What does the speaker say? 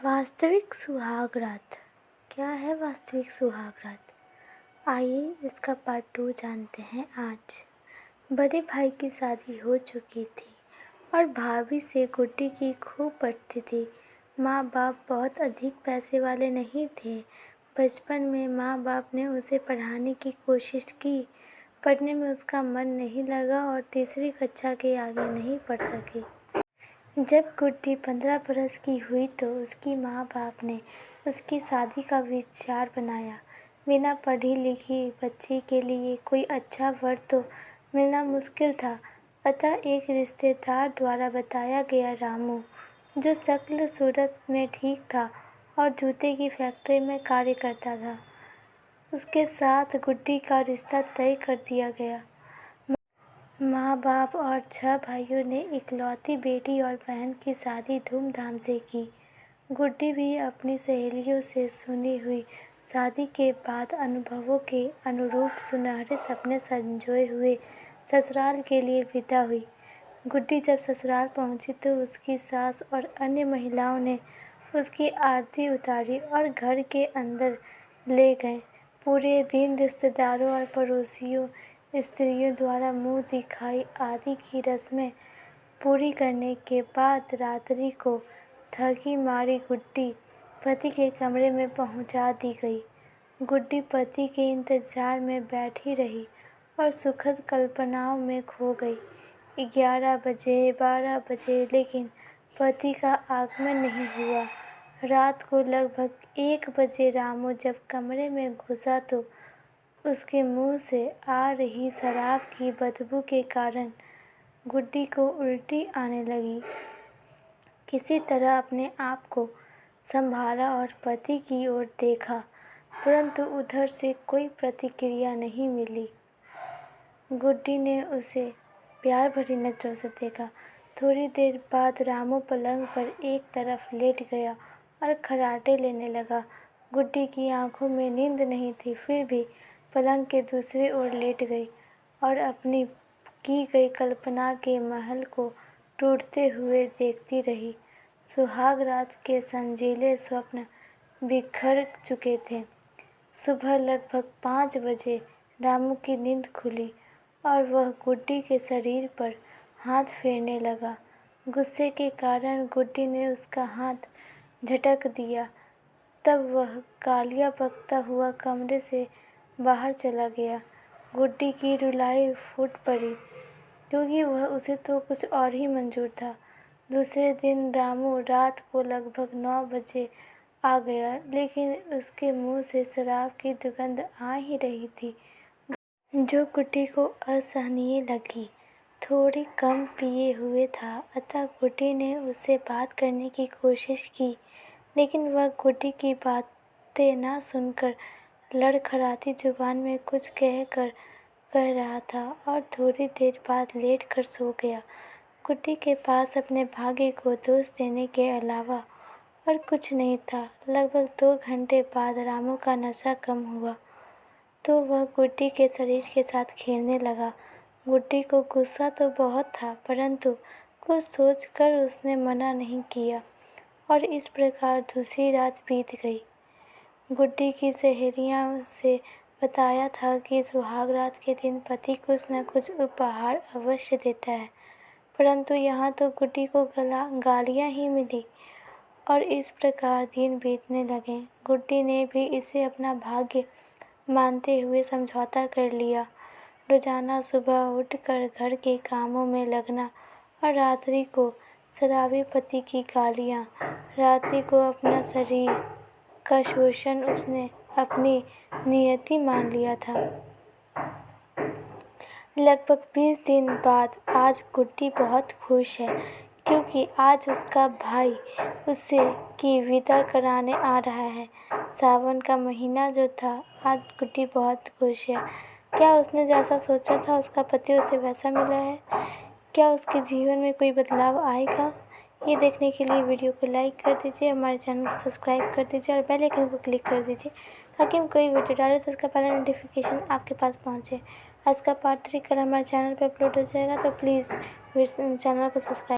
वास्तविक सुहाग रात। क्या है वास्तविक सुहाग रात? आइए इसका पार्ट 2 जानते हैं आज। बड़े भाई की शादी हो चुकी थी और भाभी से गुड्डी की खूब पटती थी। माँ बाप बहुत अधिक पैसे वाले नहीं थे। बचपन में माँ बाप ने उसे पढ़ाने की कोशिश की। पढ़ने में उसका मन नहीं लगा और तीसरी कक्षा के आगे नहीं पढ़ सकी। जब गुड्डी 15 बरस की हुई तो उसकी माँ बाप ने उसकी शादी का विचार बनाया। बिना पढ़ी लिखी बच्ची के लिए कोई अच्छा वर तो मिलना मुश्किल था, अतः एक रिश्तेदार द्वारा बताया गया रामू, जो शक्ल सूरत में ठीक था और जूते की फैक्ट्री में कार्य करता था, उसके साथ गुड्डी का रिश्ता तय कर दिया गया। माँ बाप और 6 भाइयों ने इकलौती बेटी और बहन की शादी धूमधाम से की। गुड्डी भी अपनी सहेलियों से सुनी हुई शादी के बाद अनुभवों के अनुरूप सुनहरे सपने संजोए हुए ससुराल के लिए विदा हुई। गुड्डी जब ससुराल पहुंची तो उसकी सास और अन्य महिलाओं ने उसकी आरती उतारी और घर के अंदर ले गए। पूरे दिन रिश्तेदारों और पड़ोसियों स्त्रियों द्वारा मुंह दिखाई आदि की रस्में पूरी करने के बाद रात्रि को थकी मारी गुड्डी पति के कमरे में पहुंचा दी गई। गुड्डी पति के इंतजार में बैठी रही और सुखद कल्पनाओं में खो गई। 11 बजे 12 बजे लेकिन पति का आगमन नहीं हुआ। रात को लगभग 1 बजे रामू जब कमरे में घुसा तो उसके मुंह से आ रही शराब की बदबू के कारण गुड्डी को उल्टी आने लगी। किसी तरह अपने आप को संभाला और पति की ओर देखा, परंतु उधर से कोई प्रतिक्रिया नहीं मिली। गुड्डी ने उसे प्यार भरी नजरों से देखा। थोड़ी देर बाद रामू पलंग पर एक तरफ लेट गया और खर्राटे लेने लगा। गुड्डी की आंखों में नींद नहीं थी, फिर भी पलंग के दूसरी ओर लेट गई और अपनी की गई कल्पना के महल को टूटते हुए देखती रही। सुहाग रात के संजीले स्वप्न बिखर चुके थे। सुबह लगभग 5 बजे रामू की नींद खुली और वह गुड्डी के शरीर पर हाथ फेरने लगा। गुस्से के कारण गुड्डी ने उसका हाथ झटक दिया। तब वह गालियाँ बकता हुआ कमरे से बाहर चला गया। गुड्डी की रुलाई फूट पड़ी, क्योंकि उसे तो कुछ और ही मंजूर था। दूसरे दिन रामू रात को लगभग 9 बजे आ गया, लेकिन उसके मुंह से शराब की दुर्गंध आ ही रही थी, जो गुड्डी को असहनीय लगी। थोड़ी कम पिए हुए था, अतः गुड्डी ने उससे बात करने की कोशिश की, लेकिन वह गुड्डी की बातें ना सुनकर लड़खड़ाती जुबान में कुछ कह रहा था और थोड़ी देर बाद लेट कर सो गया। गुड्डी के पास अपने भाग्य को दोष देने के अलावा और कुछ नहीं था। लगभग 2 घंटे बाद रामू का नशा कम हुआ तो वह गुड्डी के शरीर के साथ खेलने लगा। गुड्डी को गुस्सा तो बहुत था, परंतु कुछ सोचकर उसने मना नहीं किया और इस प्रकार दूसरी रात बीत गई। गुड्डी की सहेलियों से बताया था कि सुहाग रात के दिन पति कुछ न कुछ उपहार अवश्य देता है, परंतु यहाँ तो गुड्डी को गालियाँ ही मिली और इस प्रकार दिन बीतने लगे। गुड्डी ने भी इसे अपना भाग्य मानते हुए समझौता कर लिया। रोजाना सुबह उठकर घर के कामों में लगना और रात्रि को शराबी पति की गालियाँ। रात्रि को अपना शरीर का शोषण उसने अपनी नियति मान लिया था। लगभग 20 दिन बाद आज गुड्डी बहुत खुश है, क्योंकि आज उसका भाई उसे की विदा कराने आ रहा है। सावन का महीना जो था, आज गुड्डी बहुत खुश है। क्या उसने जैसा सोचा था उसका पति उसे वैसा मिला है? क्या उसके जीवन में कोई बदलाव आएगा? ये देखने के लिए वीडियो को लाइक कर दीजिए, हमारे चैनल को सब्सक्राइब कर दीजिए और बेल आइकन को क्लिक कर दीजिए, ताकि हम कोई वीडियो डालें तो उसका पहला नोटिफिकेशन आपके पास पहुंचे। आज का पार्ट 3 कल हमारे चैनल पर अपलोड हो जाएगा, तो प्लीज़ चैनल को सब्सक्राइब